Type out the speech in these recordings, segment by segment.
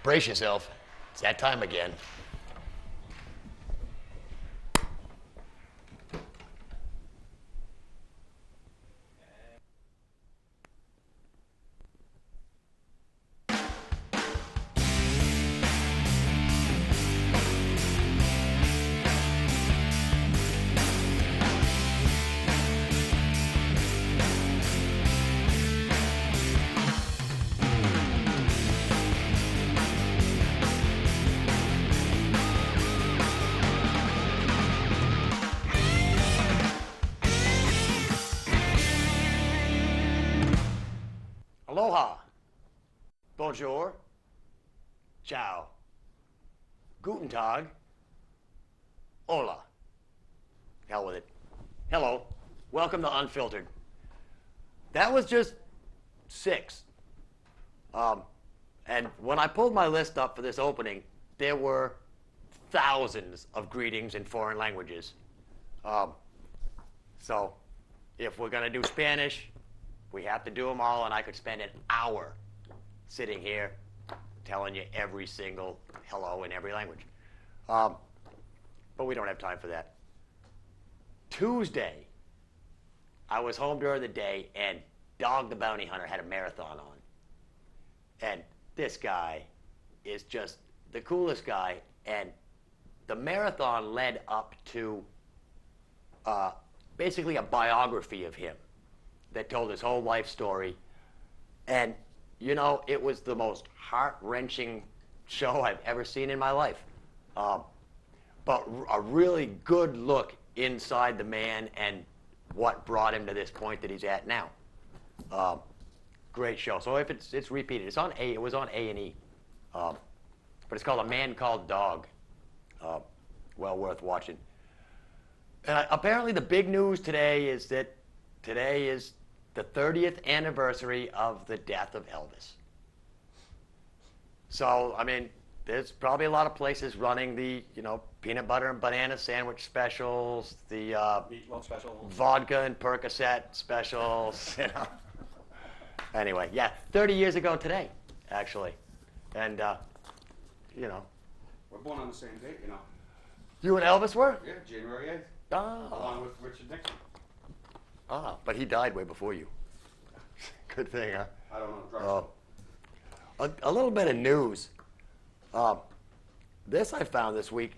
Brace yourself. It's that time again. Aloha. Bonjour. Ciao. Guten Tag. Hola. Hell with it. Hello. Welcome to Unfiltered. That was just 6. And when I pulled my list up for this opening, there were thousands of greetings in foreign languages. So if we're going to do Spanish, we have to do them all, and I could spend an hour sitting here telling you every single hello in every language. But we don't have time for that. Tuesday, I was home during the day, and Dog the Bounty Hunter had a marathon on. And this guy is just the coolest guy. And the marathon led up to basically a biography of him that told his whole life story. And, you know, it was the most heart-wrenching show I've ever seen in my life. But a really good look inside the man and what brought him to this point that he's at now. Great show. So if it's repeated, it was on A&E. But it's called A Man Called Dog. Well worth watching. And apparently the big news today is that today is the 30th anniversary of the death of Elvis. So, I mean, there's probably a lot of places running the, peanut butter and banana sandwich specials, the meatloaf special, vodka and Percocet specials, Anyway, yeah, 30 years ago today, actually. And, We're born on the same date, You and Elvis were? Yeah, January 8th. Oh. Along with Richard Nixon. Ah, but he died way before you. Good thing, huh? I don't know. A little bit of news. This I found this week.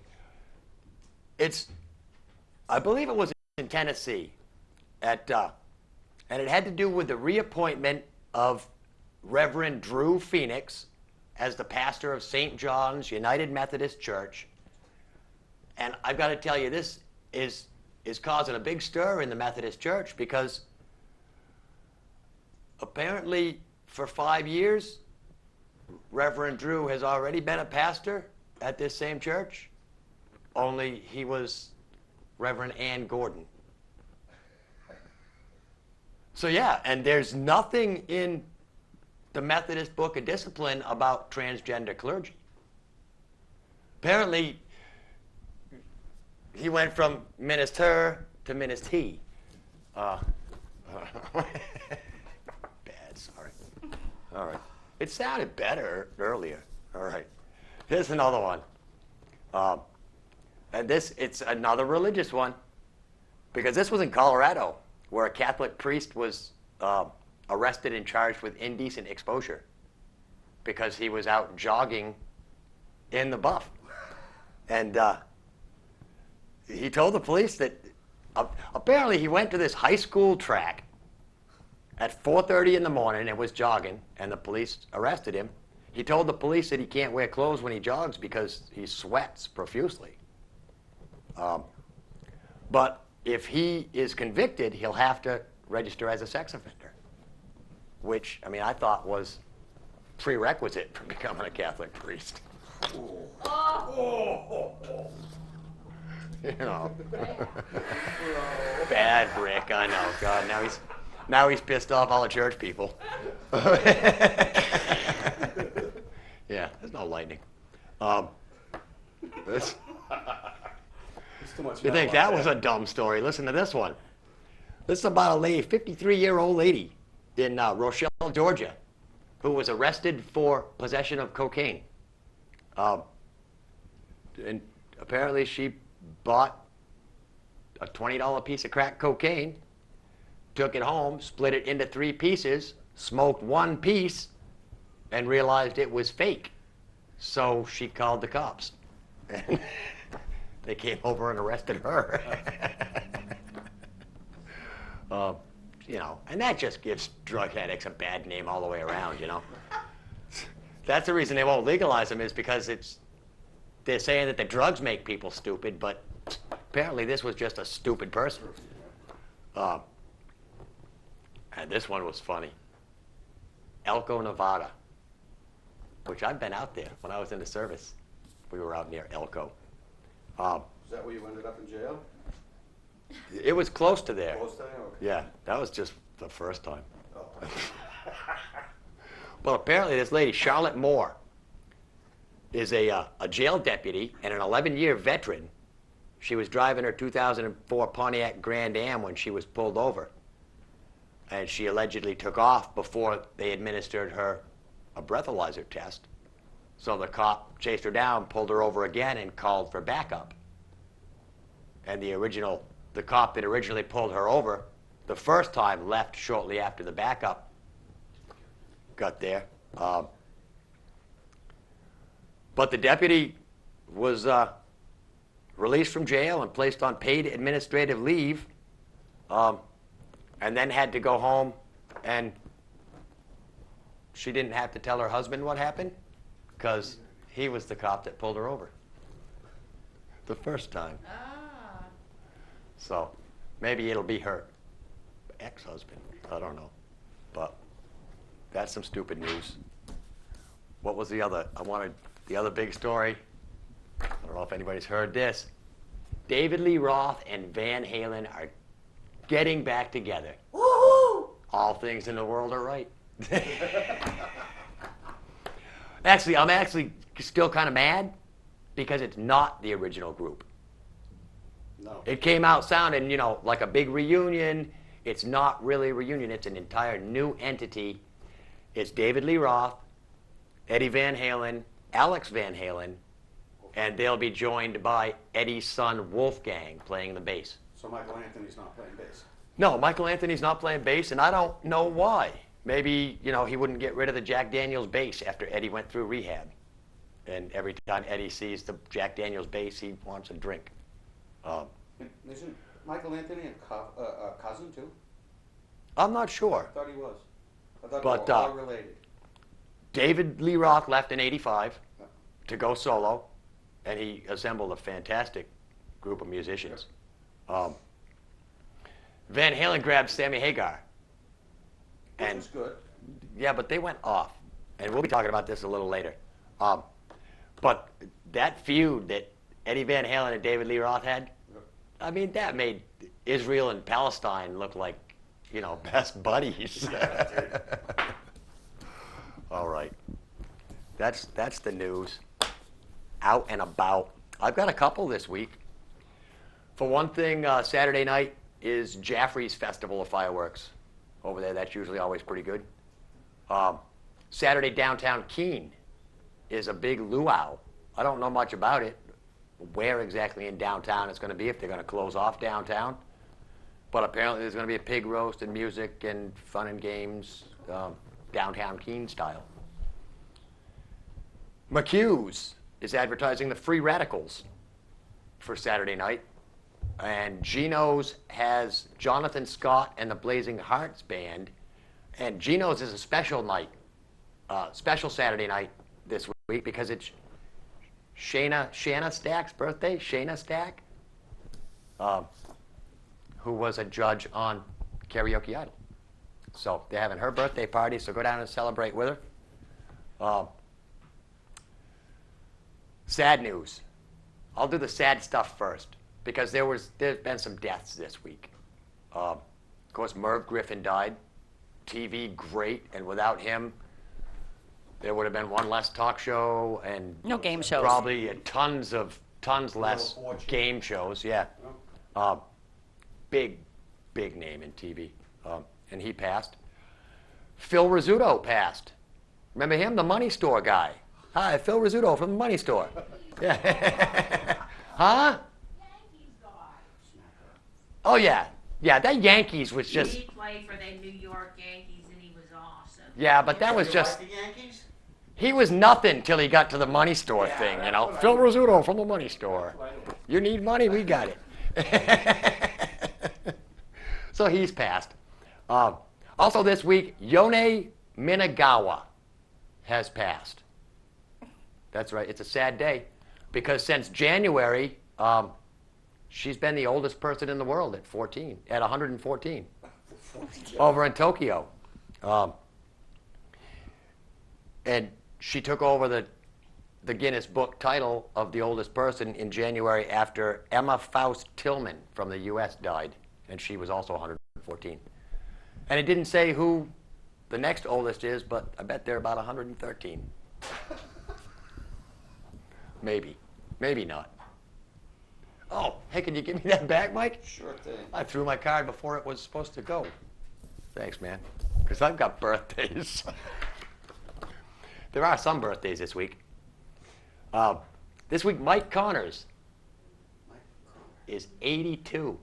I believe it was in Tennessee, and it had to do with the reappointment of Reverend Drew Phoenix as the pastor of St. John's United Methodist Church. And I've got to tell you, this is causing a big stir in the Methodist Church, because apparently for 5 years, Reverend Drew has already been a pastor at this same church, only he was Reverend Ann Gordon. So yeah, and there's nothing in the Methodist Book of Discipline about transgender clergy. Apparently, he went from minister to ministee. Bad, sorry. All right. It sounded better earlier. All right. Here's another one. And it's another religious one, because this was in Colorado, where a Catholic priest was arrested and charged with indecent exposure because he was out jogging in the buff. And he told the police that apparently he went to this high school track at 4:30 in the morning and was jogging, and the police arrested him. He told the police that he can't wear clothes when he jogs because he sweats profusely. But if he is convicted, he'll have to register as a sex offender, which, I thought was prerequisite for becoming a Catholic priest. Bad Rick, I know. God, now he's pissed off all the church people. Yeah, there's no lightning. You think that was a dumb story? Listen to this one. This is about a lady, 53-year-old lady in Rochelle, Georgia, who was arrested for possession of cocaine. Um, and apparently she bought a $20 piece of crack cocaine, took it home, split it into 3 pieces, smoked one piece, and realized it was fake. So she called the cops. And they came over and arrested her. You know, and that just gives drug addicts a bad name all the way around, you know. That's the reason they won't legalize them, is because they're saying that the drugs make people stupid, but apparently this was just a stupid person. And this one was funny. Elko, Nevada, which I've been out there when I was in the service. We were out near Elko. Is that where you ended up in jail? It was close to there. Close there? Okay. Yeah, that was just the first time. Oh. Well, apparently this lady, Charlotte Moore, is a jail deputy and an 11-year veteran. She was driving her 2004 Pontiac Grand Am when she was pulled over. And she allegedly took off before they administered her a breathalyzer test. So the cop chased her down, pulled her over again, and called for backup. And the cop that originally pulled her over the first time left shortly after the backup got there. But the deputy was released from jail and placed on paid administrative leave, and then had to go home, and she didn't have to tell her husband what happened because he was the cop that pulled her over the first time. Ah. So maybe it'll be her ex-husband. I don't know. But that's some stupid news. What was the other? The other big story. I don't know if anybody's heard this. David Lee Roth and Van Halen are getting back together. Woohoo! All things in the world are right. Actually, I'm still kind of mad because it's not the original group. No. It came out sounding, you know, like a big reunion. It's not really a reunion. It's an entire new entity. It's David Lee Roth, Eddie Van Halen, Alex Van Halen, and they'll be joined by Eddie's son Wolfgang playing the bass. So Michael Anthony's not playing bass. No, Michael Anthony's not playing bass, and I don't know why. Maybe, you know, he wouldn't get rid of the Jack Daniels bass after Eddie went through rehab. And every time Eddie sees the Jack Daniels bass, he wants a drink. And isn't Michael Anthony a cousin too? I'm not sure. I thought he was. I thought But, they were all related. David Lee Roth left in '85 to go solo, and he assembled a fantastic group of musicians. Van Halen grabbed Sammy Hagar. Which And is good. yeah, but they went off, and we'll be talking about this a little later. But that feud that Eddie Van Halen and David Lee Roth had, I mean, that made Israel and Palestine look like, you know, best buddies. All right, that's the news. Out and about. I've got a couple this week. For one thing, Saturday night is Jaffrey's Festival of Fireworks over there. That's usually always pretty good. Saturday downtown Keene is a big luau. I don't know much about it, where exactly in downtown it's going to be, if they're going to close off downtown. But apparently there's going to be a pig roast and music and fun and games, downtown Keene style. McHugh's is advertising the Free Radicals for Saturday night. And Geno's has Jonathan Scott and the Blazing Hearts Band. And Geno's is a special night, special Saturday night this week because it's Shayna Stack's birthday. Shayna Stack, who was a judge on Karaoke Idol. So they're having her birthday party, so go down and celebrate with her. Sad news. I'll do the sad stuff first because there's been some deaths this week. Of course, Merv Griffin died. TV great, and without him, there would have been one less talk show and No game shows. probably tons less game shows. Yeah, big name in TV, and he passed. Phil Rizzuto passed. Remember him, the money store guy? Hi, Phil Rizzuto from the Money Store. Yeah. Huh? Oh, yeah. Yeah, that Yankees was just... He played for the New York Yankees, and he was awesome. Yeah, but that was You just... like the Yankees? He was nothing till he got to the Money Store Yeah, thing, you that's know. what I Phil do. Rizzuto from the Money Store. That's what I do. You need money, we got it. So he's passed. Also this week, Yone Minagawa has passed. That's right, it's a sad day. Because since January, she's been the oldest person in the world at 114, over in Tokyo. And she took over the Guinness Book title of the oldest person in January after Emma Faust Tillman from the U.S. died, and she was also 114. And it didn't say who the next oldest is, but I bet they're about 113. Maybe. Maybe not. Oh, hey, can you give me that back, Mike? Sure thing. I threw my card before it was supposed to go. Thanks, man. Because I've got birthdays. There are some birthdays this week. This week, Mike Connors is 82.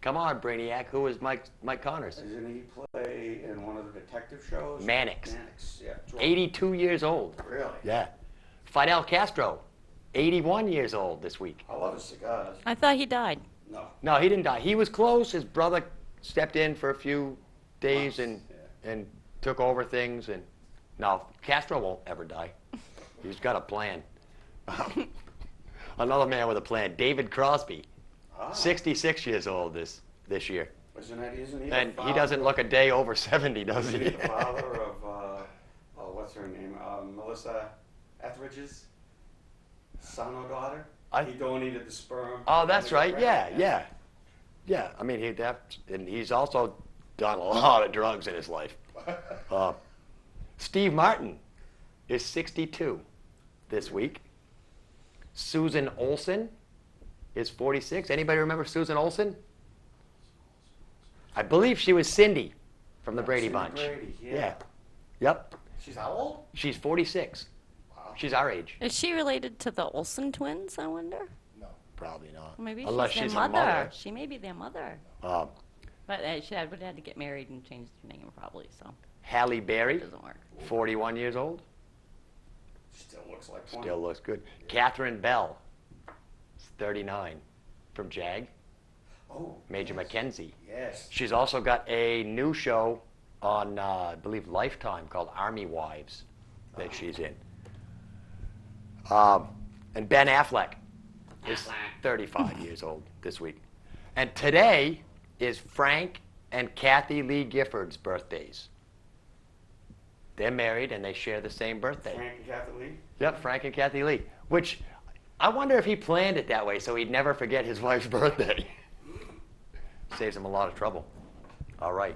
Come on, Brainiac. Who is Mike Connors? Didn't he play in one of the detective shows? Mannix. Mannix, yeah. 82 years old. Really? Yeah. Fidel Castro, 81 years old this week. I love his cigars. I thought he died. No. No, he didn't die. He was close. His brother stepped in for a few days Months, and took over things. And no, Castro won't ever die. He's got a plan. Another man with a plan, David Crosby, 66 years old this year. Isn't he And the he father doesn't look a day over 70, does Isn't he? he the father of, what's her name, Melissa Etheridge's son or daughter? He donated the sperm. Oh, that's right. Yeah. I mean, and he's also done a lot of drugs in his life. Steve Martin is 62 this week. Susan Olsen is 46. Anybody remember Susan Olsen? I believe she was Cindy from the Brady Cindy Bunch. Brady, yeah. Yep. She's how old? She's 46. Wow. She's our age. Is she related to the Olsen twins, I wonder? No. Probably not. Maybe Unless she's she's their a mother. mother. She may be their mother. Uh, But she would have to get married and change their name probably, so Halle it Berry, doesn't work. 41 years old. Still looks like 20. Still looks good. Catherine Bell, 39, from JAG. Oh. Major yes. Mackenzie. Yes. She's also got a new show on, I believe, Lifetime called Army Wives that she's in. And Ben Affleck is 35 years old this week. And today is Frank and Kathy Lee Gifford's birthdays. They're married and they share the same birthday. Frank and Kathy Lee? Yep, Frank and Kathy Lee. Which, I wonder if he planned it that way so he'd never forget his wife's birthday. Saves him a lot of trouble. All right.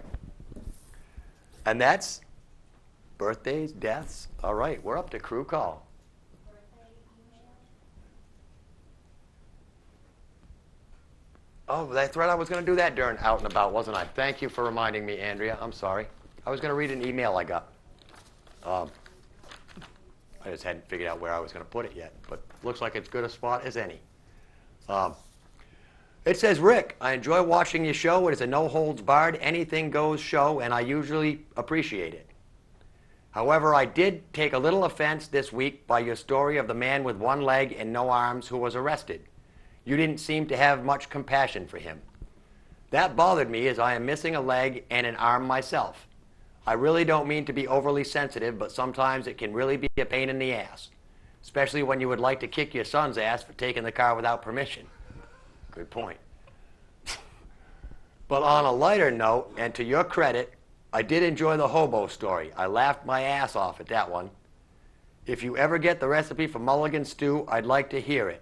And that's birthdays, deaths. All right, we're up to crew call. Oh, that's right. I was going to do that during Out and About, wasn't I? Thank you for reminding me, Andrea. I'm sorry. I was going to read an email I got. I just hadn't figured out where I was going to put it yet, but looks like it's good a spot as any. It says, Rick, I enjoy watching your show. It is a no-holds-barred, anything-goes show, and I usually appreciate it. However, I did take a little offense this week by your story of the man with one leg and no arms who was arrested. You didn't seem to have much compassion for him. That bothered me as I am missing a leg and an arm myself. I really don't mean to be overly sensitive, but sometimes it can really be a pain in the ass, especially when you would like to kick your son's ass for taking the car without permission. Good point. But on a lighter note, and to your credit, I did enjoy the hobo story. I laughed my ass off at that one. If you ever get the recipe for mulligan stew, I'd like to hear it.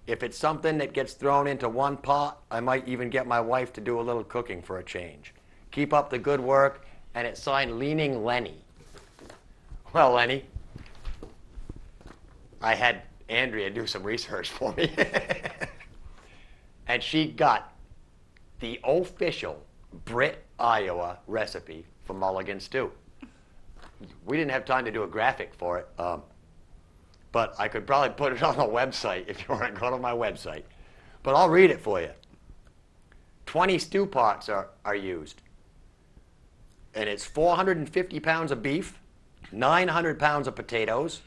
If it's something that gets thrown into one pot, I might even get my wife to do a little cooking for a change. Keep up the good work, and it's signed Leaning Lenny. Well, Lenny, I had Andrea do some research for me. And she got the official Britt, Iowa recipe for mulligan stew. We didn't have time to do a graphic for it. but I could probably put it on the website if you want to go to my website. But I'll read it for you. 20 stew pots are used. And it's 450 pounds of beef, 900 pounds of potatoes,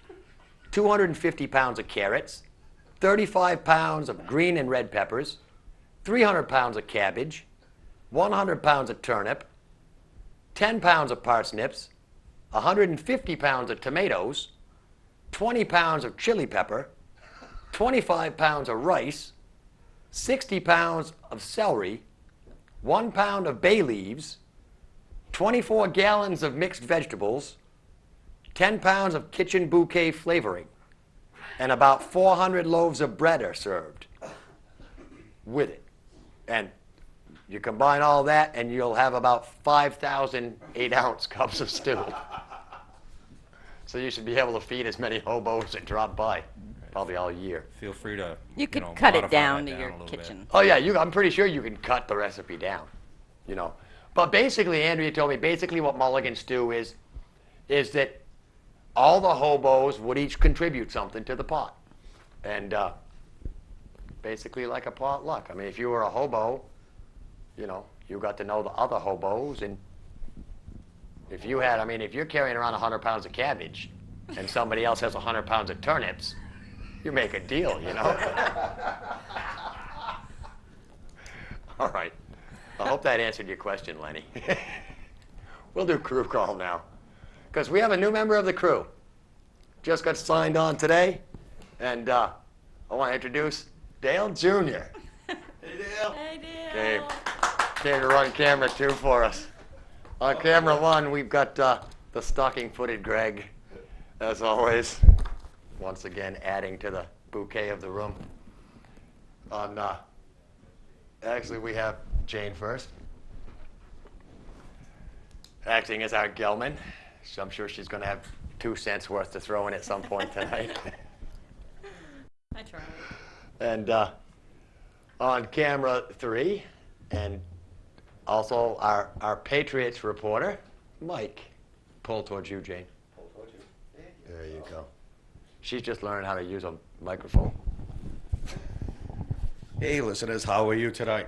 250 pounds of carrots, 35 pounds of green and red peppers, 300 pounds of cabbage, 100 pounds of turnip, 10 pounds of parsnips, 150 pounds of tomatoes, 20 pounds of chili pepper, 25 pounds of rice, 60 pounds of celery, 1 pound of bay leaves, 24 gallons of mixed vegetables, 10 pounds of kitchen bouquet flavoring, and about 400 loaves of bread are served with it. And you combine all that and you'll have about 5,000 8-ounce cups of stew. So you should be able to feed as many hobos that drop by, probably all year. Feel free to, You could know, cut it modify down that to your a little bit. kitchen. Oh yeah, I'm pretty sure you can cut the recipe down, you know. But basically, Andrea told me, basically what mulligan stew is that all the hobos would each contribute something to the pot. And basically like a potluck. I mean, if you were a hobo, you know, you got to know the other hobos. And if you had, I mean, if you're carrying around 100 pounds of cabbage and somebody else has 100 pounds of turnips, you make a deal, you know. All right. I hope that answered your question, Lenny. We'll do crew call now, because we have a new member of the crew. Just got signed on today, and I want to introduce Dale Jr. Hey, Dale. Hey, Dale. Came to run camera 2 for us. On camera 1, we've got the stocking-footed Greg, as always, once again adding to the bouquet of the room. On actually, we have Jane first, acting as our Gelman. So I'm sure she's going to have 2 cents worth to throw in at some point tonight. I tried. And on camera 3, and also our Patriots reporter, Mike. Pull towards you, Jane. Pull towards you. There you go. She's just learning how to use a microphone. Hey, listeners, how are you tonight?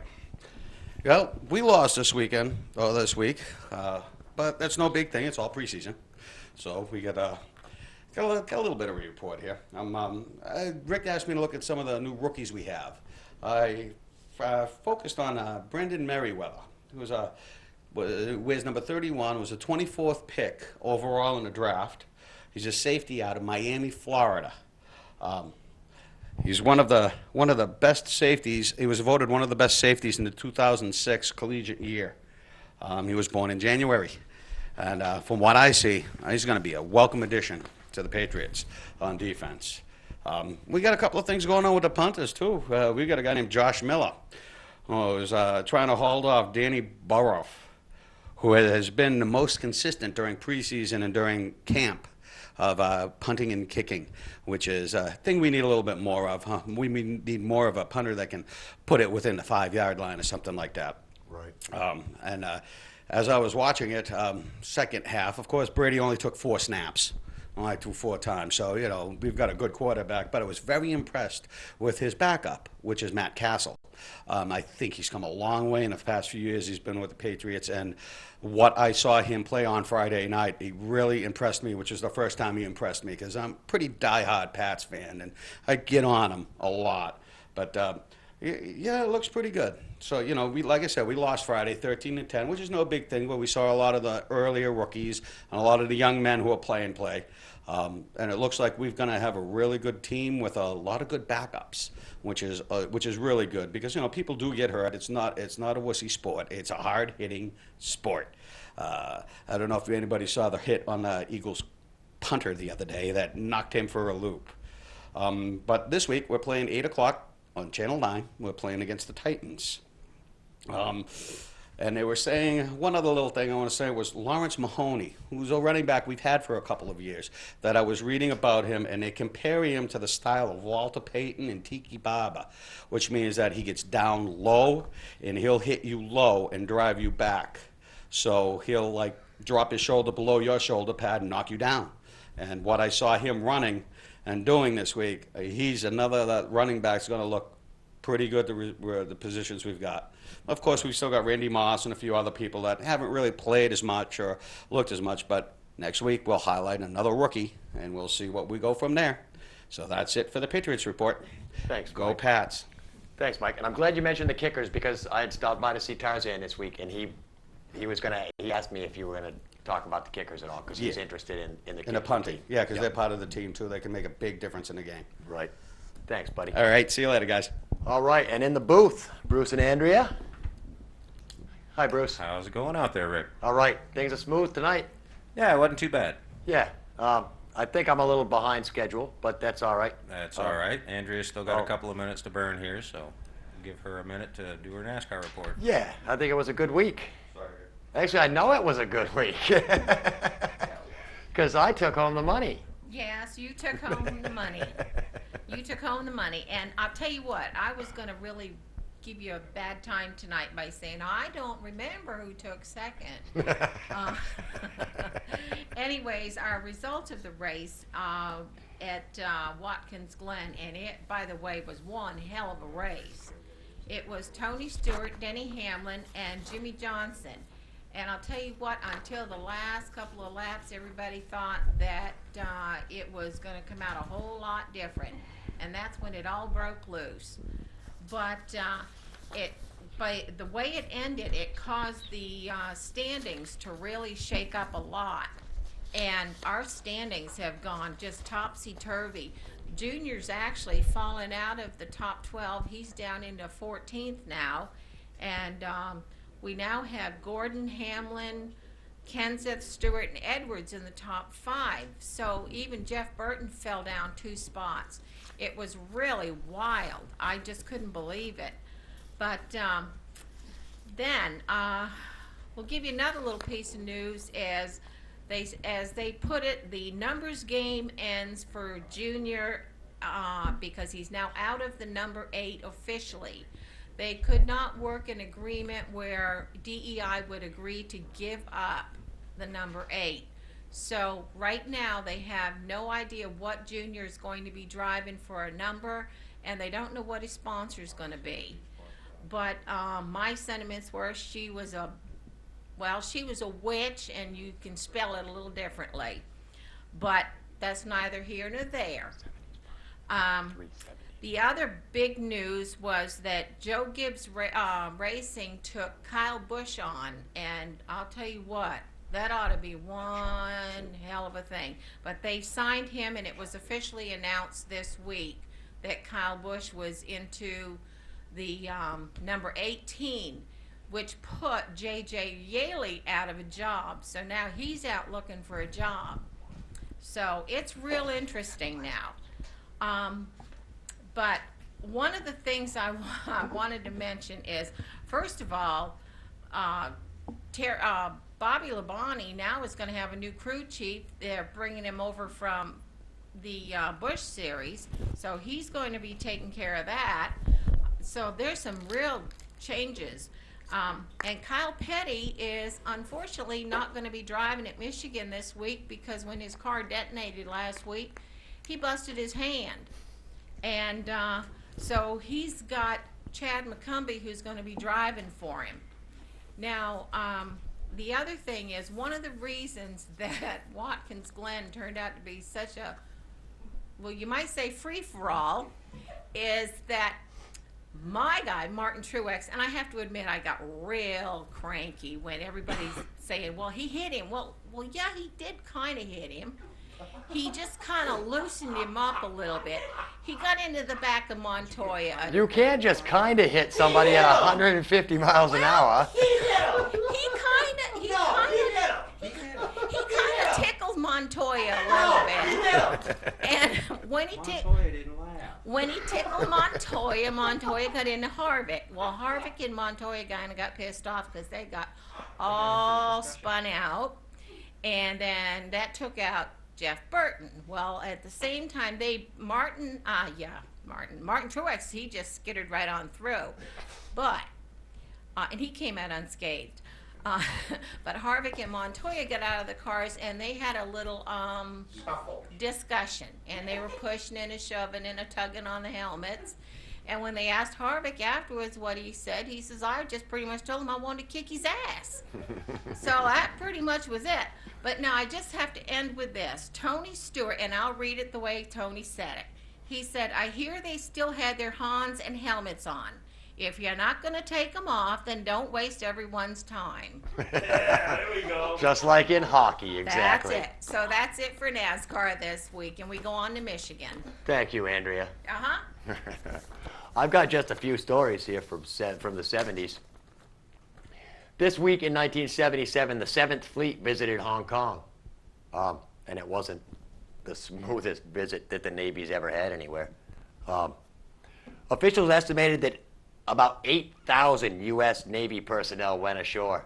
Well, we lost this week, but that's no big thing. It's all preseason, so we got a little bit of a report here. Rick asked me to look at some of the new rookies we have. I focused on Brendan Merriweather, who wears number 31, was a 24th pick overall in the draft. He's a safety out of Miami, Florida. He's one of the best safeties. He was voted one of the best safeties in the 2006 collegiate year. He was born in January. And from what I see, he's going to be a welcome addition to the Patriots on defense. We got a couple of things going on with the punters, too. We got a guy named Josh Miller, who is trying to hold off Danny Burrow, who has been the most consistent during preseason and during camp of punting and kicking, which is a thing we need a little bit more of. We need more of a punter that can put it within the 5-yard line or something like that. Right. And as I was watching it, second half, of course, Brady only took 4 snaps. Only threw 4 times. So, you know, we've got a good quarterback, but I was very impressed with his backup, which is Matt Castle. I think he's come a long way in the past few years. He's been with the Patriots, and what I saw him play on Friday night, he really impressed me, which is the first time he impressed me, because I'm a pretty diehard Pats fan, and I get on him a lot. But, yeah, it looks pretty good. So, you know, like I said, we lost Friday 13-10, which is no big thing, but we saw a lot of the earlier rookies and a lot of the young men who are play. And it looks like we're going to have a really good team with a lot of good backups, which is really good, because, you know, people do get hurt. It's not a wussy sport. It's a hard-hitting sport. I don't know if anybody saw the hit on the Eagles punter the other day that knocked him for a loop. But this week we're playing 8 o'clock on Channel 9. We're playing against the Titans. And they were saying, one other little thing I want to say was Lawrence Mahoney, who's a running back we've had for a couple of years, that I was reading about him, and they compare him to the style of Walter Payton and Tiki Barber, which means that he gets down low, and he'll hit you low and drive you back. So he'll, like, drop his shoulder below your shoulder pad and knock you down. And what I saw him running and doing this week, he's another that running back's going to look pretty good the positions we've got. Of course, we've still got Randy Moss and a few other people that haven't really played as much or looked as much, but next week we'll highlight another rookie, and we'll see what we go from there. So that's it for the Patriots report. Thanks, Go Mike. Pats. Thanks, Mike. And I'm glad you mentioned the kickers because I had stopped by to see Tarzan this week, and he asked me if you were gonna talk about the kickers at all because he's Yeah. interested in the And the kicking. punting. Yeah, because Yep. they're part of the team, too. They can make a big difference in the game. Right. Thanks, buddy. All right, see you later, guys. All right, and in the booth, Bruce and Andrea. Hi, Bruce. How's it going out there, Rick? All right, things are smooth tonight. Yeah, it wasn't too bad. Yeah, I think I'm a little behind schedule, but that's all right. That's all right. Andrea's still got oh. a couple of minutes to burn here, so give her a minute to do her NASCAR report. Yeah, I think it was a good week. Sorry. Actually, I know it was a good week because I took home the money. Yes, you took home the money. You took home the money, and I'll tell you what, I was gonna really give you a bad time tonight by saying, I don't remember who took second. Anyways, our results of the race at Watkins Glen, and it, by the way, was one hell of a race. It was Tony Stewart, Denny Hamlin, and Jimmy Johnson. And I'll tell you what, until the last couple of laps, everybody thought that it was going to come out a whole lot different. And that's when it all broke loose. But by the way it ended, it caused the standings to really shake up a lot. And our standings have gone just topsy-turvy. Junior's actually fallen out of the top 12. He's down into 14th now. And we now have Gordon, Hamlin, Kenseth, Stewart, and Edwards in the top 5. So even Jeff Burton fell down 2 spots. It was really wild. I just couldn't believe it. But then we'll give you another little piece of news as they put it, the numbers game ends for Junior because he's now out of the number 8 officially. They could not work an agreement where DEI would agree to give up the number 8. So right now they have no idea what Junior is going to be driving for a number, and they don't know what his sponsor is going to be. But my sentiments were she was a witch, and you can spell it a little differently. But that's neither here nor there. The other big news was that Joe Gibbs Racing took Kyle Busch on, and I'll tell you what, that ought to be one hell of a thing. But they signed him, and it was officially announced this week that Kyle Busch was into the number 18, which put J.J. Yaley out of a job. So now he's out looking for a job. So it's real interesting now. But one of the things I wanted to mention is, first of all, Bobby Labonte now is going to have a new crew chief. They're bringing him over from the Busch series, so he's going to be taking care of that. So there's some real changes. And Kyle Petty is unfortunately not going to be driving at Michigan this week because when his car detonated last week, he busted his hand. And so he's got Chad McCumbee who's going to be driving for him. Now, the other thing is, one of the reasons that Watkins Glen turned out to be such a, well, you might say free-for-all, is that my guy, Martin Truex, and I have to admit I got real cranky when everybody's saying, well, he hit him. Well, yeah, he did kind of hit him. He just kind of loosened him up a little bit. He got into the back of Montoya. You can't just kind of hit somebody at 150 miles an hour. He kind of tickled Montoya a little bit. And when he tickled Montoya, Montoya got into Harvick. Well, Harvick and Montoya kind of got pissed off because they got all spun out. And then that took out Jeff Burton. Well, at the same time, Martin Truex, he just skittered right on through. But, and he came out unscathed. Uh, but Harvick and Montoya got out of the cars and they had a little discussion, and they were pushing and a shoving and a tugging on the helmets. And when they asked Harvick afterwards what he said, he says, I just pretty much told him I wanted to kick his ass. So that pretty much was it. But now I just have to end with this. Tony Stewart, and I'll read it the way Tony said it. He said, I hear they still had their Hans and helmets on. If you're not going to take them off, then don't waste everyone's time. Yeah, there we go. Just like in hockey, exactly. That's it. So that's it for NASCAR this week, and we go on to Michigan. Thank you, Andrea. Uh-huh. I've got just a few stories here from the 70s. This week in 1977, the 7th Fleet visited Hong Kong. And it wasn't the smoothest visit that the Navy's ever had anywhere. Officials estimated that about 8,000 U.S. Navy personnel went ashore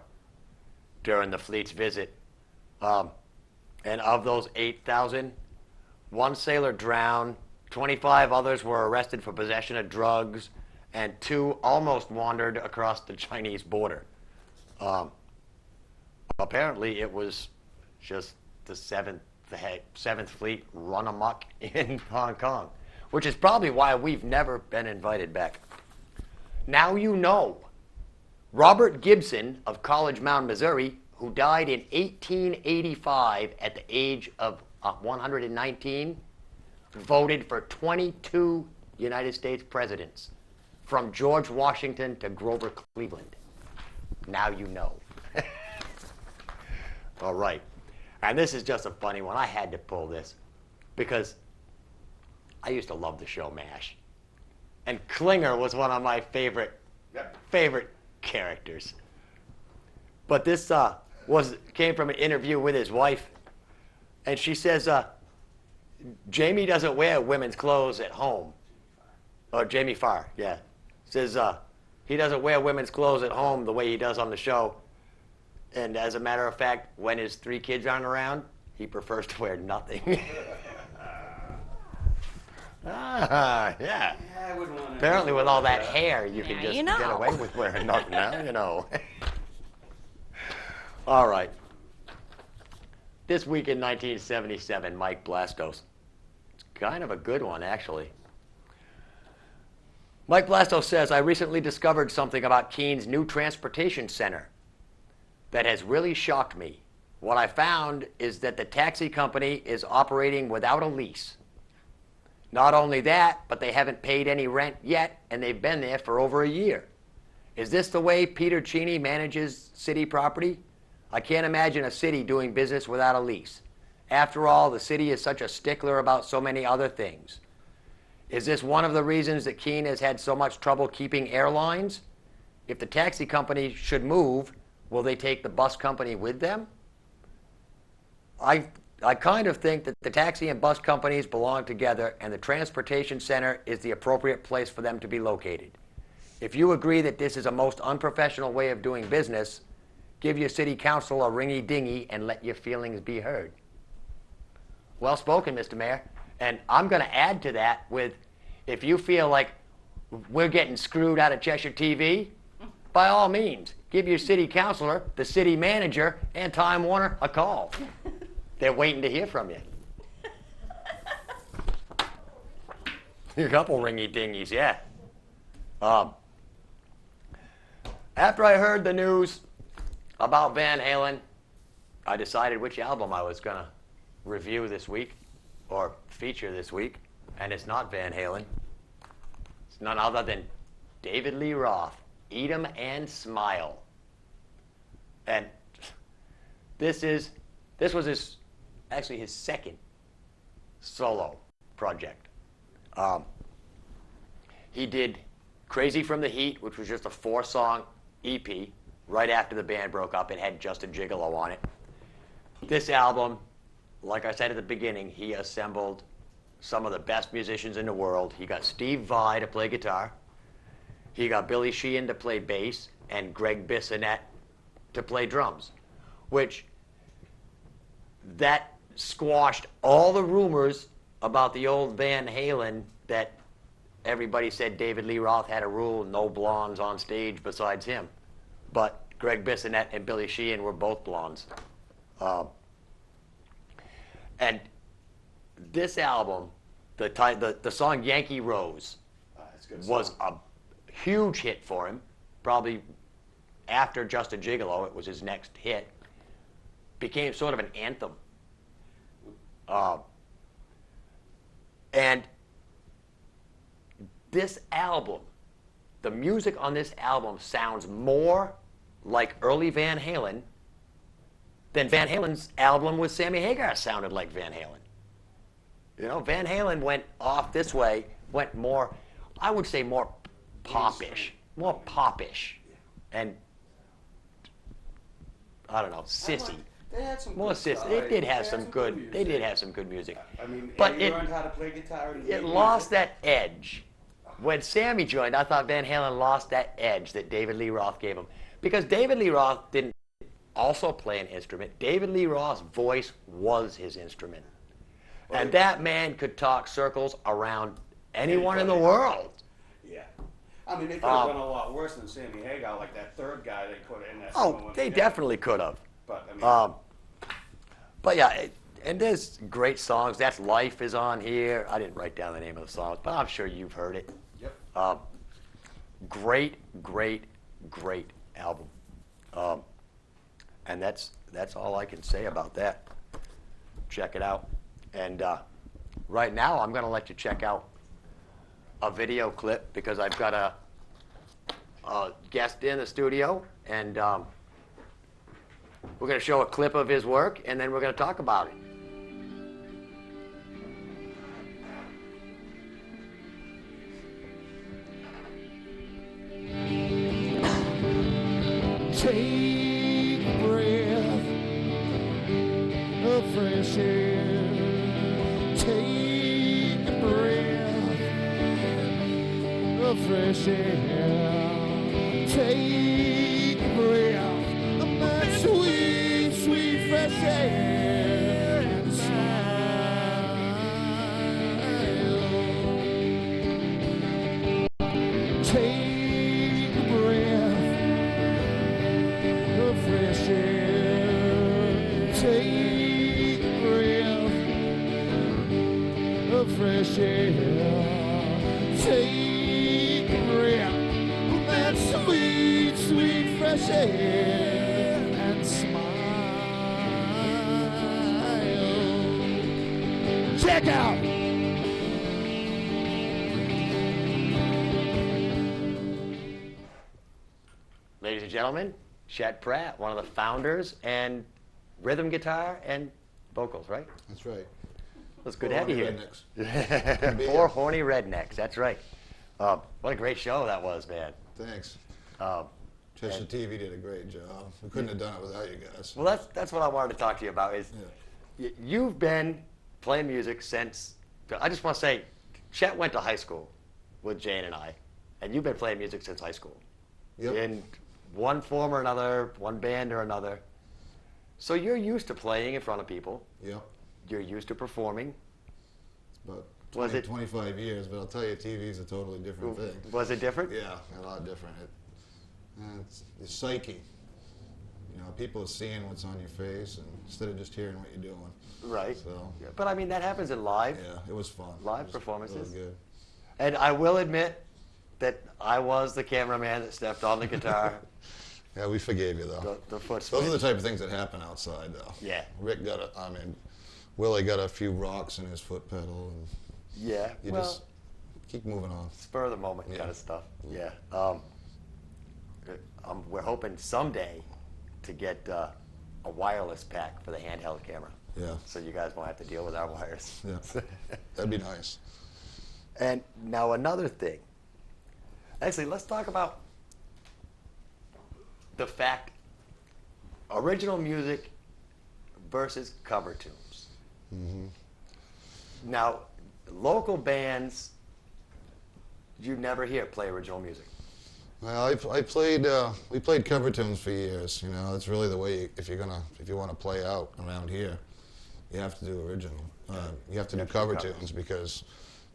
during the fleet's visit. And of those 8,000, one sailor drowned, 25 others were arrested for possession of drugs, and 2 almost wandered across the Chinese border. Apparently, it was just the 7th Fleet run amok in Hong Kong, which is probably why we've never been invited back. Now you know. Robert Gibson of College Mound, Missouri, who died in 1885 at the age of 119, voted for 22 United States presidents, from George Washington to Grover Cleveland. Now you know. All right. And this is just a funny one. I had to pull this because I used to love the show MASH. And Klinger was one of my favorite characters. But this came from an interview with his wife. And she says, Jamie doesn't wear women's clothes at home. Or Jamie Farr, yeah. Says he doesn't wear women's clothes at home the way he does on the show. And as a matter of fact, when his 3 kids aren't around, he prefers to wear nothing. Yeah. Yeah, I wouldn't want to. Apparently with all that hair, you can Now just you know. get away with wearing nothing now, you know. All right. This week in 1977, Mike Blastos. It's kind of a good one, actually. Mike Blastos says, I recently discovered something about Keene's new transportation center that has really shocked me. What I found is that the taxi company is operating without a lease. Not only that, but they haven't paid any rent yet, and they've been there for over a year. Is this the way Peter Cheney manages city property? I can't imagine a city doing business without a lease. After all, the city is such a stickler about so many other things. Is this one of the reasons that Keene has had so much trouble keeping airlines? If the taxi company should move, will they take the bus company with them? I kind of think that the taxi and bus companies belong together, and the transportation center is the appropriate place for them to be located. If you agree that this is a most unprofessional way of doing business, give your city council a ringy-dingy and let your feelings be heard. Well spoken, Mr. Mayor. And I'm going to add to that with, if you feel like we're getting screwed out of Cheshire TV, by all means, give your city councilor, the city manager, and Time Warner a call. They're waiting to hear from you. A couple ringy-dingies, yeah. After I heard the news about Van Halen, I decided which album I was going to review this week, or feature this week, and it's not Van Halen. It's none other than David Lee Roth, Eat 'em and Smile. And this was actually his second solo project. He did Crazy from the Heat, which was just a 4-song EP right after the band broke up. It had Just a Gigolo on it. This album, like I said at the beginning, he assembled some of the best musicians in the world. He got Steve Vai to play guitar. He got Billy Sheehan to play bass and Greg Bissonette to play drums, which that squashed all the rumors about the old Van Halen that everybody said David Lee Roth had a rule, no blondes on stage besides him. But Greg Bissonette and Billy Sheehan were both blondes. And this album, the song Yankee Rose That's a good was song. a huge hit for him. Probably after Just a Gigolo, it was his next hit. Became sort of an anthem. And this album, the music on this album sounds more like early Van Halen than Van Halen's album with Sammy Hagar sounded like Van Halen. You know, Van Halen went off this way, went more, I would say more popish, and I don't know, sissy. They had some More good sissy. stuff. They did have had some good. music. They did have some good music. I mean, But Eddie it- learned how to play guitar. And It make lost music. that edge. When Sammy joined, I thought Van Halen lost that edge that David Lee Roth gave him. Because David Lee Roth didn't also play an instrument. David Lee Roth's voice was his instrument. And that man could talk circles around anyone in the world. Yeah. I mean, they could have done a lot worse than Sammy Hagar, like that third guy they put in that. song Oh, when they did it. definitely could have. But I mean, But yeah, and there's great songs. That's Life is on here. I didn't write down the name of the songs, but I'm sure you've heard it. yep. Great album. And that's all I can say about that. Check it out. And right now, I'm going to let you check out a video clip because I've got a guest in the studio, and we're going to show a clip of his work, and then we're going to talk about it. Take a breath of fresh air. Take a breath of fresh air. Take a breath of that sweet, sweet fresh air. And smile. Take a breath of fresh air. Take a breath of fresh air. Take a breath of that sweet, sweet fresh air. And smile. Check out. Ladies and gentlemen, Chet Pratt, one of the founders, and rhythm guitar and vocals, right? That's right. It's good to have you here. Rednecks. Four horny rednecks, that's right. What a great show that was, man. Thanks. Um, Cheshire TV did a great job. We couldn't have done it without you guys. well, that's what I wanted to talk to you about. Is you've been playing music since? I just want to say, Chet went to high school with Jane and I, and you've been playing music since high school. Yep. In one form or another, one band or another. So you're used to playing in front of people. Yep. You're used to performing. But Was 20, it- 25 years, but I'll tell you, TV's a totally different thing. Was it different? Yeah, a lot different. It's the psyche. You know, people are seeing what's on your face and instead of just hearing what you're doing. Right. So, Yeah, but I mean, that happens in live. yeah, it was fun. Live It was performances. Really good. And I will admit that I was the cameraman that stepped on the guitar, Yeah, we forgave you, though. the foot Those are the switch. type of things that happen outside, though. Yeah. Rick got Willie got a few rocks in his foot pedal, and Yeah. you well, just keep moving on. spur of the moment Yeah. kind of stuff. Yeah. We're hoping someday to get a wireless pack for the handheld camera. Yeah. So you guys won't have to deal with our wires. Yeah. That'd be nice. And now another thing. Actually, let's talk about the fact original music versus cover tunes. Now, local bands, you never hear play original music. Well, I played. We played cover tunes for years. You know, that's really the way. If you want to play out around here, you have to do original. You have to do cover tunes because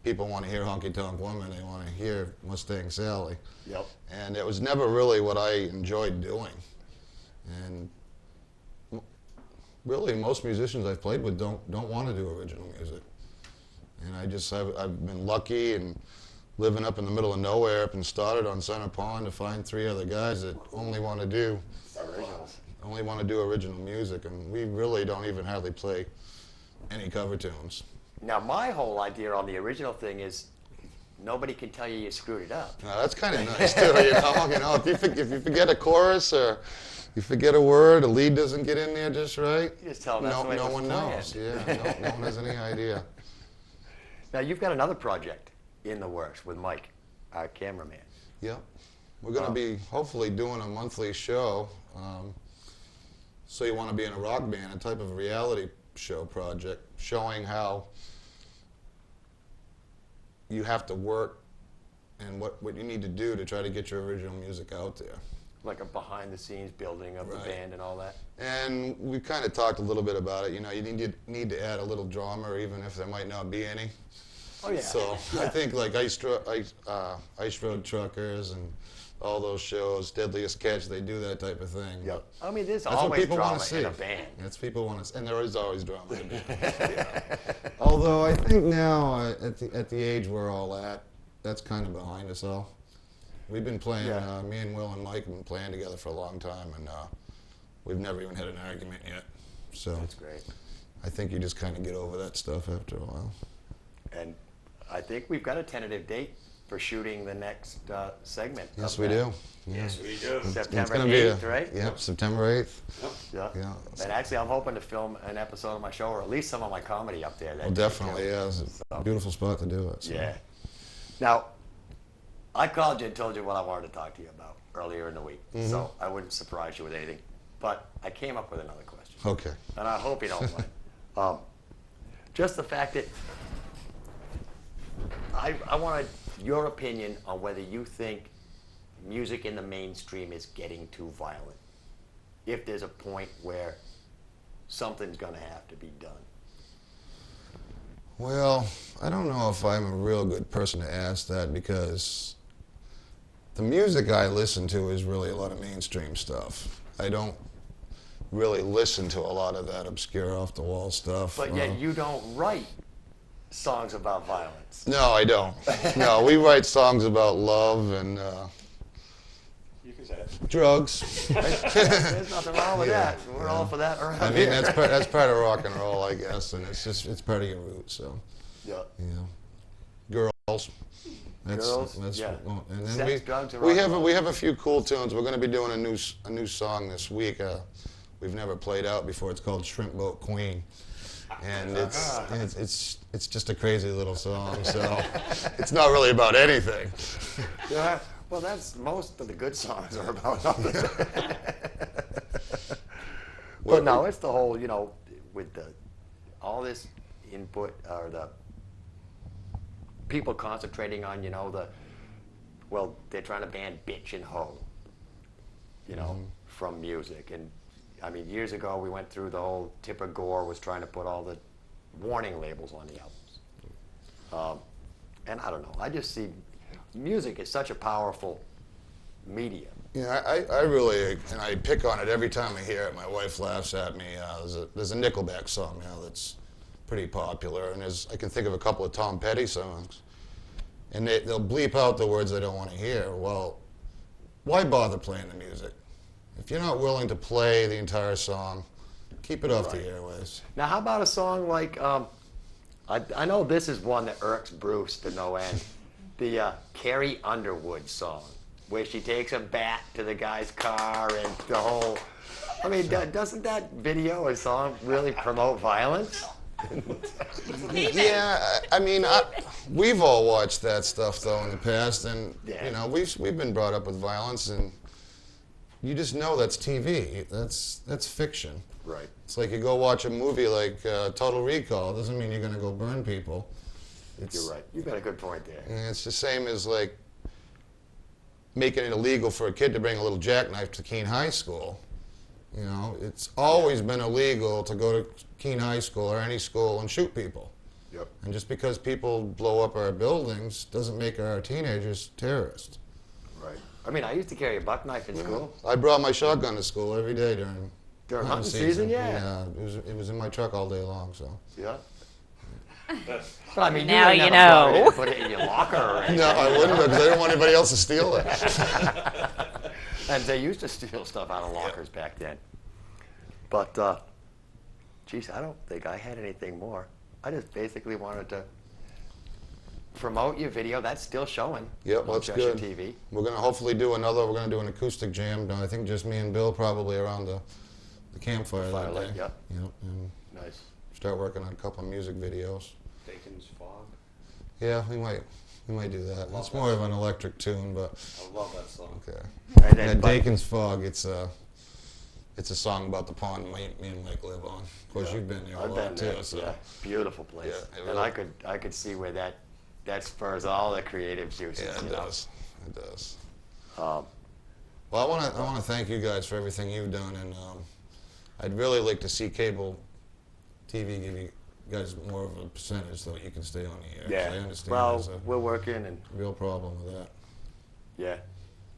people want to hear Honky Tonk Woman. They want to hear Mustang Sally. Yep. And it was never really what I enjoyed doing. And really, most musicians I've played with don't want to do original music. And I've been lucky and living up in the middle of nowhere up and started on Center Pond to find 3 other guys that only want to do original music, and we really don't even hardly play any cover tunes. Now, my whole idea on the original thing is nobody can tell you screwed it up. Now, that's kind of nice too, you know. If you forget a chorus or you forget a word, a lead doesn't get in there just right. You just tell them that's the way it no was one planned. knows. Yeah, no one has any idea. Now, you've got another project in the works with Mike, our cameraman. Yep. We're going to be hopefully doing a monthly show. So You Want to Be in a Rock Band, a type of reality show project, showing how you have to work and what you need to do to try to get your original music out there. Like a behind-the-scenes building of the Right. band and all that. And we kind of talked a little bit about it. You know, you need to add a little drama, even if there might not be any. Oh, yeah. So I think like Ice Road Truckers and all those shows, Deadliest Catch, they do that type of thing. Yep. I mean, there's That's what always people want drama to see. in a band. That's people want to, and there is always drama in bands. Yeah. Although I think now, at the age we're all at, that's kind of behind us all. We've been playing. Yeah. Me and Will and Mike have been playing together for a long time, and we've never even had an argument yet. So That's great. I think you just kind of get over that stuff after a while. And I think we've got a tentative date for shooting the next segment. Yes, of we that. do. Yes, we do. September gonna be 8th, right? Yep, September 8th. Yeah. Yeah. And actually, I'm hoping to film an episode of my show, or at least some of my comedy up there. Well, definitely, yeah. It's a beautiful spot to do it. So. Yeah. Now, I called you and told you what I wanted to talk to you about earlier in the week, so I wouldn't surprise you with anything. But I came up with another question, Okay. and I hope you don't mind. Just the fact that I wanted your opinion on whether you think music in the mainstream is getting too violent. If there's a point where something's going to have to be done. Well, I don't know if I'm a real good person to ask that, because the music I listen to is really a lot of mainstream stuff. I don't really listen to a lot of that obscure off-the-wall stuff. But yet you don't write songs about violence. No, I don't. No, we write songs about love and You can say it. drugs. There's nothing wrong with Yeah, that. We're all for that around I mean, here. that's part of rock and roll, I guess, and it's part of your roots. So, Yeah. you know, girls. Girls, yeah. And then Sex, drugs, and we rock have and roll. we have a few cool tunes. We're going to be doing a new song this week. We've never played out before. It's called Shrimp Boat Queen, and it's just a crazy little song. So it's not really about anything. Yeah. Well, that's most of the good songs are about nothing. But no, it's the whole, you know, with all this input, or the people concentrating on, you know, they're trying to ban bitch and hoe, you know, from music. And I mean, years ago we went through the whole Tipper Gore was trying to put all the warning labels on the albums. And I don't know, I just see music is such a powerful medium. Yeah, I really, and I pick on it every time I hear it. My wife laughs at me. There's a Nickelback song now that's pretty popular, and I can think of a couple of Tom Petty songs, and they'll bleep out the words they don't want to hear. Well, why bother playing the music? If you're not willing to play the entire song, keep it off the airways. Now, how about a song like, I know this is one that irks Bruce to no end, the Carrie Underwood song, where she takes a bat to the guy's car and the whole, I mean, doesn't that video or song really promote violence? Yeah, I mean, we've all watched that stuff though in the past, and Yeah. you know, we've been brought up with violence, and you just know that's TV. That's fiction. Right. It's like you go watch a movie like Total Recall. It doesn't mean you're going to go burn people. You're right. You've got a good point there. And it's the same as like making it illegal for a kid to bring a little jackknife to Keene High School. You know, it's always been illegal to go to Keene High School or any school and shoot people. Yep. And just because people blow up our buildings doesn't make our teenagers terrorists. Right. I mean, I used to carry a buck knife in school. I brought my shotgun to school every day during Hunting season, yeah. Yeah, it was in my truck all day long. So. Yeah. But I mean, Now you you would never brought it know. in and put it in your locker or anything. No, I wouldn't because I didn't want anybody else to steal it. And they used to steal stuff out of lockers back then. But, geez, I don't think I had anything more. I just basically wanted to promote your video. That's still showing Yep, on that's Cheshire good. TV. We're gonna hopefully do another. We're gonna do an acoustic jam. I think just me and Bill probably around the campfire that Firelight, day. yep. Yep, and Nice. start working on a couple of music videos. Dakin's Fog. Yeah, we might do that. It's more of an electric tune, but I love that song. okay. And Yeah, then, but- Dakin's Fog. It's a song about the pond me and Mike live on. Of course, you've been there a I've lot been too. there, So yeah. Beautiful place. Yeah, it And really- I could see where that spurs all the creative juices. yeah, it you know. does. It does. Um, Well, I want to thank you guys for everything you've done, and I'd really like to see cable TV give you guys more of a percentage so that you can stay on the air. 'Cause yeah. I understand Well, there's a we're working and real problem with that. yeah.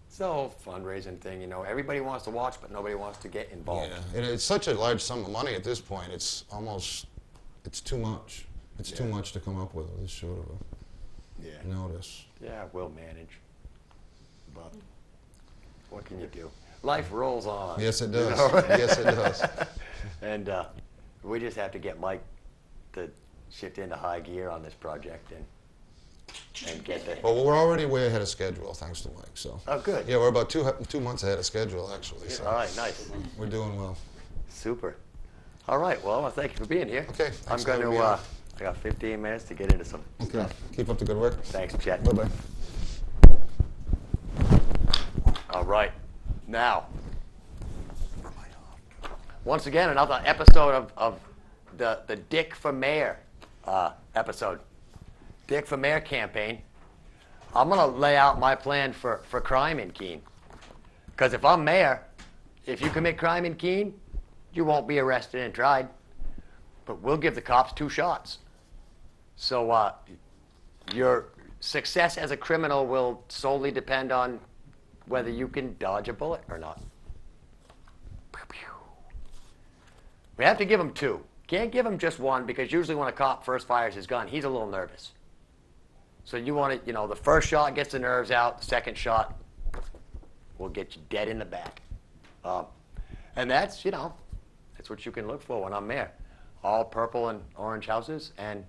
It's the whole fundraising thing, you know. Everybody wants to watch, but nobody wants to get involved. Yeah, and it's such a large sum of money at this point. It's too much. It's too much to come up with this short of Yeah. a notice. Yeah, we'll manage. But what can you do? Life rolls on. Yes, it you does. know? Yes, it does. And we just have to get Mike to shift into high gear on this project and get the. Well, we're already way ahead of schedule, thanks to Mike. So. Oh, good. Yeah, we're about 2 months ahead of schedule, actually. So All right, nice. we're doing well. Super. All right, well, I thank you for being here. Okay, I'm thanks for going having to, me on. I got 15 minutes to get into some Okay. stuff. Keep up the good work. Thanks, Chet. Bye bye. All right, now, once again, another episode of the Dick for Mayor episode. Dick for Mayor campaign. I'm going to lay out my plan for crime in Keene. Because if I'm mayor, if you commit crime in Keene, you won't be arrested and tried. But we'll give the cops 2 shots. So your success as a criminal will solely depend on whether you can dodge a bullet or not. Pew, pew. We have to give him 2. Can't give him just 1 because usually when a cop first fires his gun, he's a little nervous. So you want to, the first shot gets the nerves out, the second shot will get you dead in the back. And that's, that's what you can look for when I'm mayor. All purple and orange houses and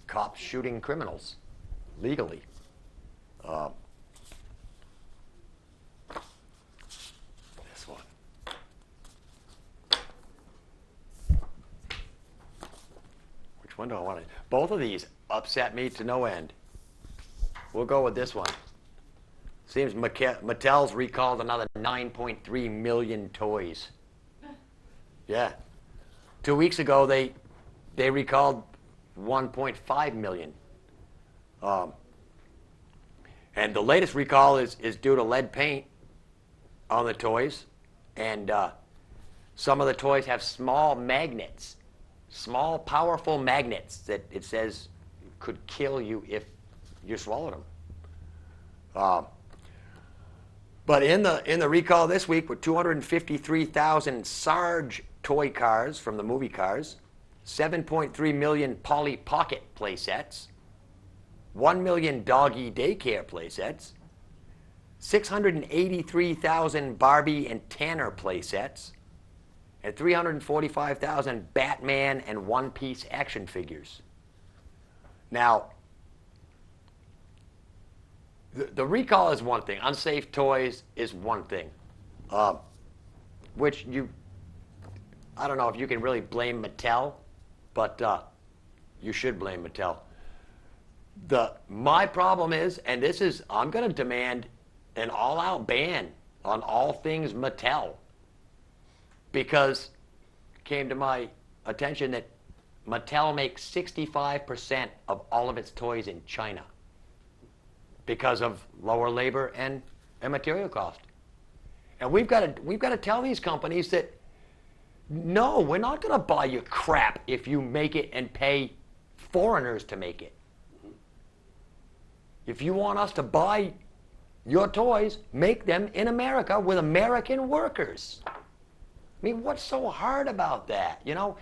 cops shooting criminals legally. This one. Which one do I want to? Both of these upset me to no end. We'll go with this one. Seems Mattel's recalled another 9.3 million toys. Yeah. 2 weeks ago, they recalled 1.5 million. And the latest recall is due to lead paint on the toys. And some of the toys have small magnets, small, powerful magnets that it says could kill you if you swallowed them. But in the recall this week were 253,000 Sarge toy cars from the movie Cars, 7.3 million Polly Pocket play sets, 1 million Doggy Daycare play sets, 683,000 Barbie and Tanner play sets, and 345,000 Batman and One Piece action figures. Now, the recall is one thing. Unsafe toys is one thing, which I don't know if you can really blame Mattel, but you should blame Mattel. My problem is, and I'm going to demand an all-out ban on all things Mattel, because it came to my attention that Mattel makes 65% of all of its toys in China because of lower labor and material cost. And we've got to tell these companies that, no, we're not going to buy your crap if you make it and pay foreigners to make it. If you want us to buy your toys, make them in America with American workers. I mean, what's so hard about that? You know,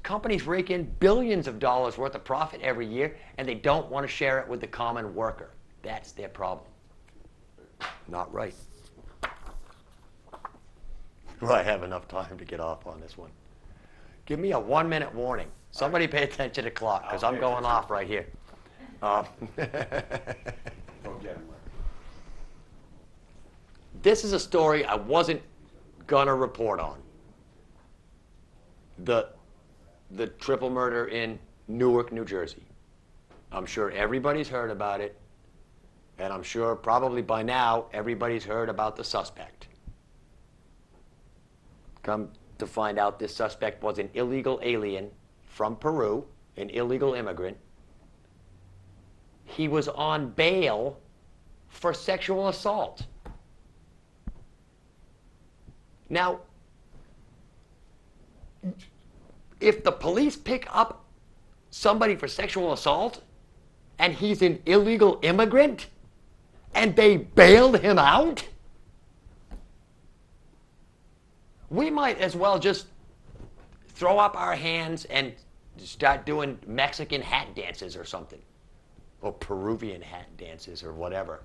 companies rake in billions of dollars worth of profit every year, and they don't want to share it with the common worker. That's their problem. Not right. Well, I have enough time to get off on this one. Give me a 1-minute warning. Somebody pay attention to the clock, because I'm going off right here. Go get him, Rick. This is a story I wasn't gonna report on. The triple murder in Newark, New Jersey. I'm sure everybody's heard about it, and I'm sure probably by now everybody's heard about the suspect. Come to find out, this suspect was an illegal alien from Peru, an illegal immigrant. He was on bail for sexual assault. Now, if the police pick up somebody for sexual assault and he's an illegal immigrant and they bailed him out, we might as well just throw up our hands and start doing Mexican hat dances or something, or Peruvian hat dances or whatever.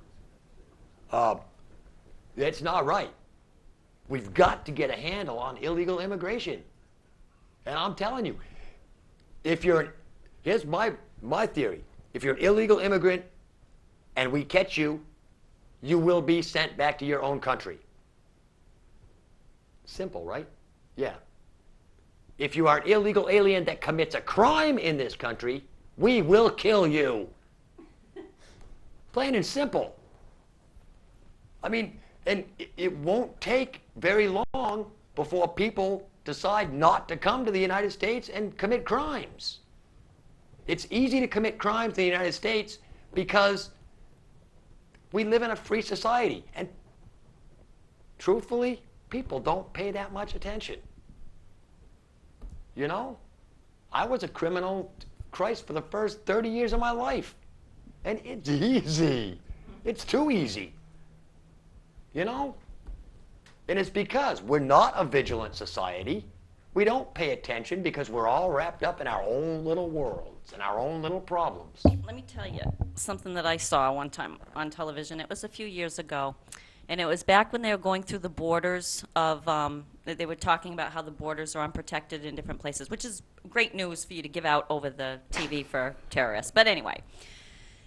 It's not right. We've got to get a handle on illegal immigration. And I'm telling you, here's my theory. If you're an illegal immigrant and we catch you, you will be sent back to your own country. Simple, right? Yeah. If you are an illegal alien that commits a crime in this country, we will kill you. Plain and simple. I mean, and it won't take very long before people decide not to come to the United States and commit crimes. It's easy to commit crimes in the United States because we live in a free society. And truthfully, people don't pay that much attention. You know? I was a criminal, Christ, for the first 30 years of my life. And it's easy. It's too easy. You know? And it's because we're not a vigilant society. We don't pay attention because we're all wrapped up in our own little worlds and our own little problems. Let me tell you something that I saw one time on television. It was a few years ago, and it was back when they were going through the borders of, they were talking about how the borders are unprotected in different places, which is great news for you to give out over the TV for terrorists. But anyway,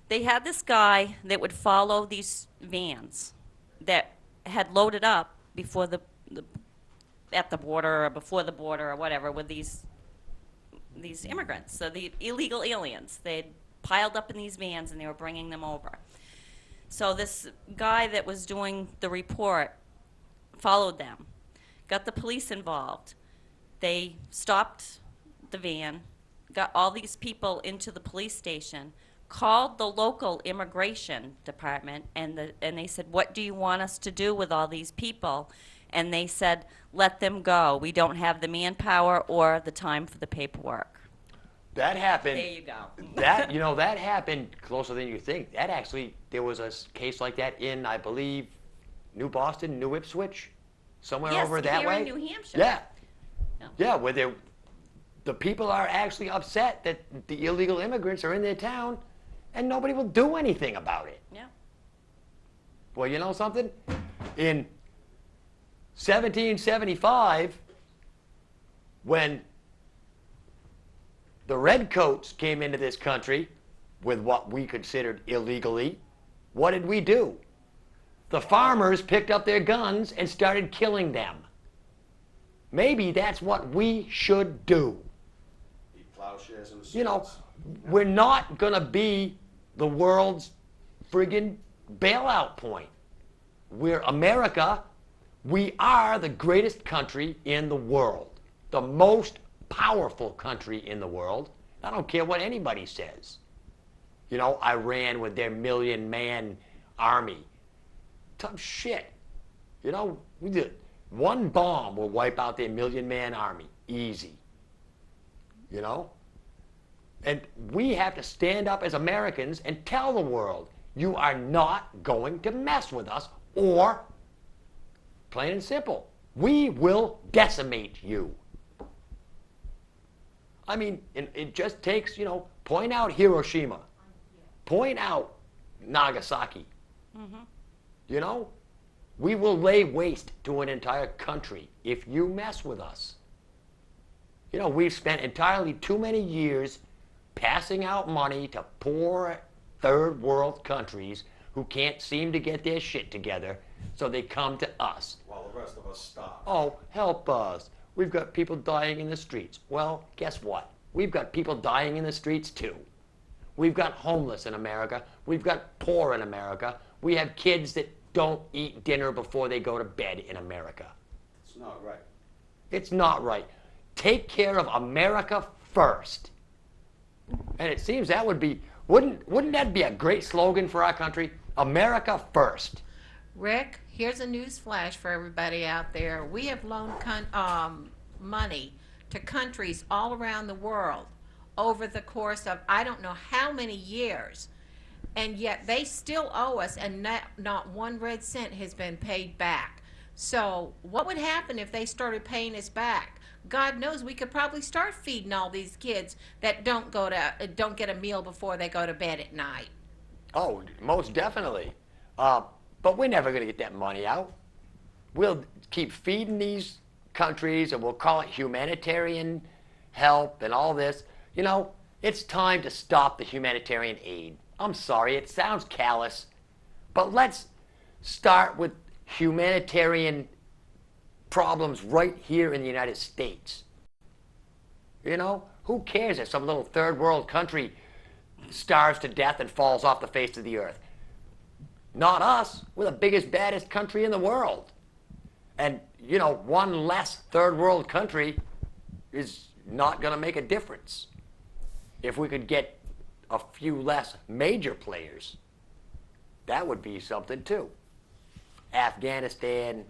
they had this guy that would follow these vans that had loaded up before at the border or before the border or whatever with these immigrants, so the illegal aliens. They'd piled up in these vans and they were bringing them over. So this guy that was doing the report followed them, got the police involved. They stopped the van, got all these people into the police station, called the local immigration department, and they said, "What do you want us to do with all these people?" And they said, "Let them go. We don't have the manpower or the time for the paperwork." That happened. There you go. That happened closer than you think. That actually, there was a case like that in, I believe, New Boston, New Ipswich, somewhere Yes, over that here way. in New Hampshire. Yeah. Yeah. Yeah, where the people are actually upset that the illegal immigrants are in their town and nobody will do anything about it. Yeah. Well, you know something? In 1775, when the redcoats came into this country with what we considered illegally, what did we do? The farmers picked up their guns and started killing them. Maybe that's what we should do. Eat plowshares in the You know, fields. we're not going to be the world's friggin' bailout point. We're America. We are the greatest country in the world, the most powerful country in the world. I don't care what anybody says. You know, Iran with their 1,000,000-man army. Tough shit. You know, we did one bomb will wipe out their 1,000,000-man army. Easy. You know? And we have to stand up as Americans and tell the world, You are not going to mess with us, or, plain and simple, we will decimate you. I mean, it just takes, point out Hiroshima. Point out Nagasaki. You know? We will lay waste to an entire country if you mess with us. We've spent entirely too many years passing out money to poor third world countries who can't seem to get their shit together, so they come to us. While the rest of us stop. Oh, help us. We've got people dying in the streets. Well, guess what? We've got people dying in the streets too. We've got homeless in America. We've got poor in America. We have kids that don't eat dinner before they go to bed in America. It's not right. It's not right. Take care of America first. And it seems that would be, wouldn't that be a great slogan for our country? America first. Rick, here's a news flash for everybody out there. We have loaned money to countries all around the world over the course of I don't know how many years, and yet they still owe us, and not one red cent has been paid back. So what would happen if they started paying us back? God knows we could probably start feeding all these kids that don't get a meal before they go to bed at night. Oh, most definitely. But we're never going to get that money out. We'll keep feeding these countries, and we'll call it humanitarian help and all this. It's time to stop the humanitarian aid. I'm sorry, it sounds callous, but let's start with humanitarian problems right here in the United States. Who cares if some little third world country starves to death and falls off the face of the earth? Not us. We're the biggest, baddest country in the world. And, one less third world country is not going to make a difference. If we could get a few less major players, that would be something too. Afghanistan,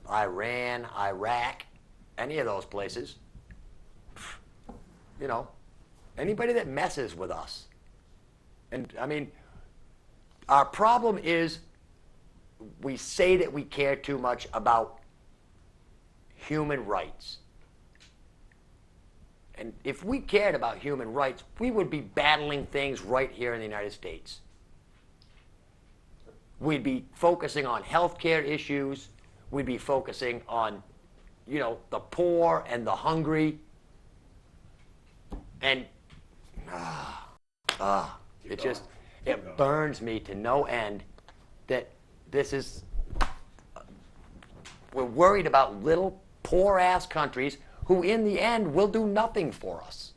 Iran, Iraq, any of those places. Anybody that messes with us. And, I mean, our problem is we say that we care too much about human rights. And if we cared about human rights, we would be battling things right here in the United States. We'd be focusing on healthcare issues. We'd be focusing on, the poor and the hungry. And it burns me to no end that we're worried about little poor-ass countries who in the end will do nothing for us.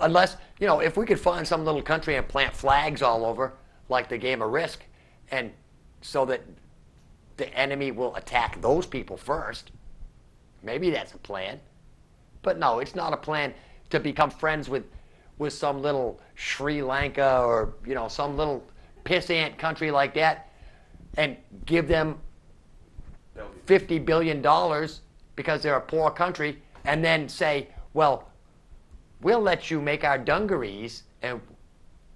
Unless, if we could find some little country and plant flags all over, like the game of Risk, and so that the enemy will attack those people first, maybe that's a plan. But no, it's not a plan to become friends with some little Sri Lanka or, some little pissant country like that and give them $50 billion because they're a poor country, and then say, well, we'll let you make our dungarees and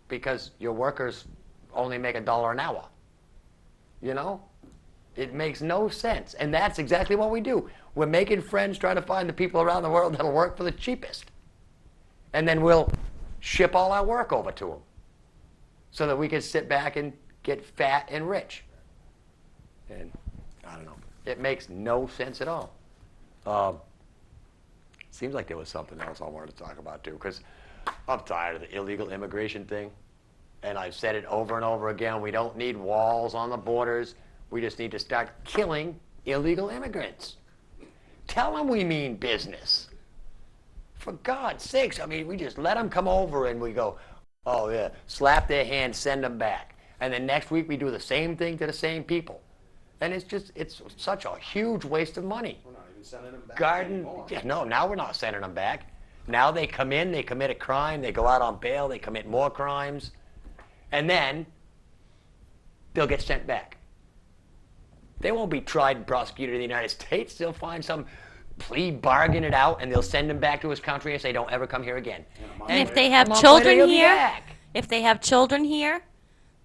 because your workers only make $1 an hour. It makes no sense. And that's exactly what we do. We're making friends, trying to find the people around the world that'll work for the cheapest. And then we'll ship all our work over to them so that we can sit back and get fat and rich. And I don't know. It makes no sense at all. Seems like there was something else I wanted to talk about too, because I'm tired of the illegal immigration thing. And I've said it over and over again. We don't need walls on the borders. We just need to start killing illegal immigrants. Tell them we mean business. For God's sakes, I mean, we just let them come over and we go, oh yeah, slap their hand, send them back. And then next week we do the same thing to the same people. And it's such a huge waste of money. We're not even sending them back anymore. No, now we're not sending them back. Now they come in, they commit a crime, they go out on bail, they commit more crimes, and then they'll get sent back. They won't be tried and prosecuted in the United States. They'll find some plea, bargain it out, and they'll send him back to his country and say, don't ever come here again. And if they have a month children later, he'll be here, back. If they have children here,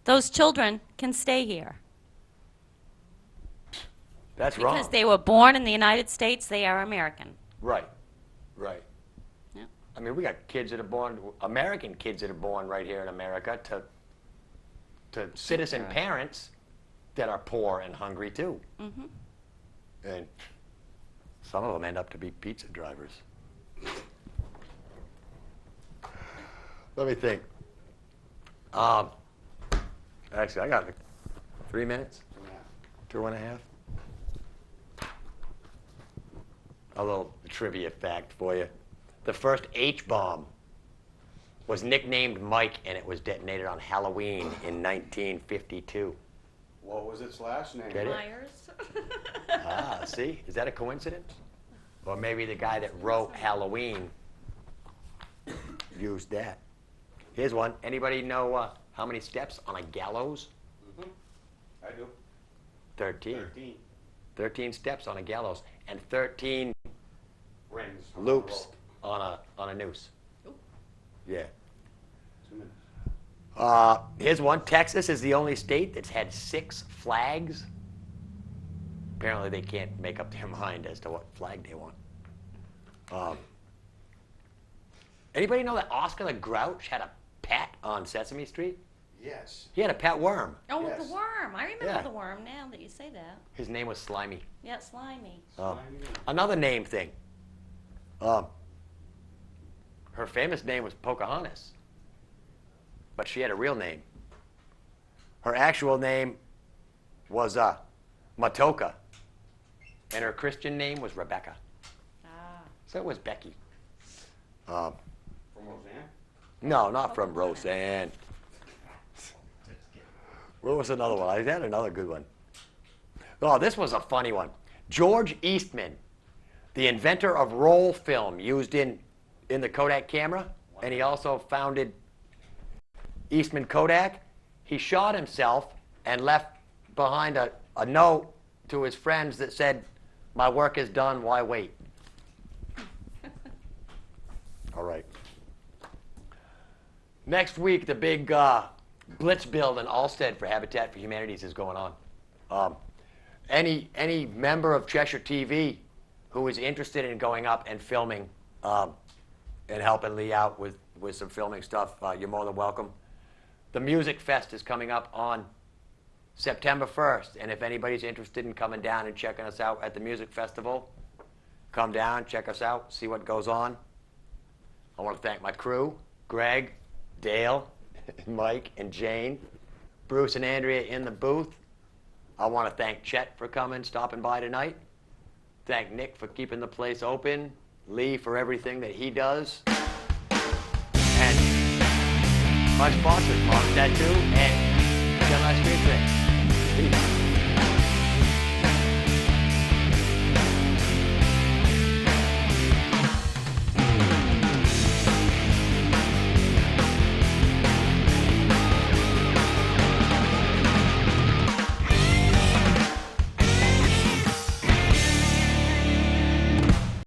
those children can stay here. That's wrong. Because they were born in the United States, they are American. Right, right. Yep. I mean, we got kids that are born, American kids that are born right here in America to citizen parents that are poor and hungry too. Mm-hmm. And some of them end up to be pizza drivers. Let me think. Actually, I got 3 minutes, 2.5. A little trivia fact for you. The first H-bomb was nicknamed Mike, and it was detonated on Halloween in 1952. What was its last name? Get it? Myers. Ah, see? Is that a coincidence? Or maybe the guy that wrote Halloween used that. Here's one. Anybody know how many steps on a gallows? I do. 13. 13 13 steps on a gallows and 13 rings. on the loops rope. on a noose. Yeah. 2 minutes. Here's one. Texas is the only state that's had 6 flags. Apparently, they can't make up their mind as to what flag they want. Anybody know that Oscar the Grouch had a pet on Sesame Street? Yes. He had a pet worm. Oh, Yes. the worm. I remember Yeah. the worm now that you say that. His name was Slimy. Yeah, slimy. Another name thing. Her famous name was Pocahontas, but she had a real name. Her actual name was Matoka, and her Christian name was Rebecca. Ah. So it was Becky. From Roseanne? No, not from Roseanne. What was another one? I had another good one. Oh, this was a funny one. George Eastman, the inventor of roll film used in the Kodak camera, and he also founded Eastman Kodak. He shot himself and left behind a note to his friends that said, "My work is done, why wait?" All right. Next week, the big Blitz build in Allstead for Habitat for Humanities is going on. Any member of Cheshire TV who is interested in going up and filming and helping Lee out with some filming stuff, you're more than welcome. The Music Fest is coming up on September 1st, and if anybody's interested in coming down and checking us out at the music festival, come down, check us out, see what goes on. I want to thank my crew, Greg, Dale, Mike, and Jane, Bruce and Andrea in the booth. I want to thank Chet for coming, stopping by tonight. Thank Nick for keeping the place open, Lee for everything that he does, and my sponsors, Mom Tattoo and Gemini Screen Print. Peace.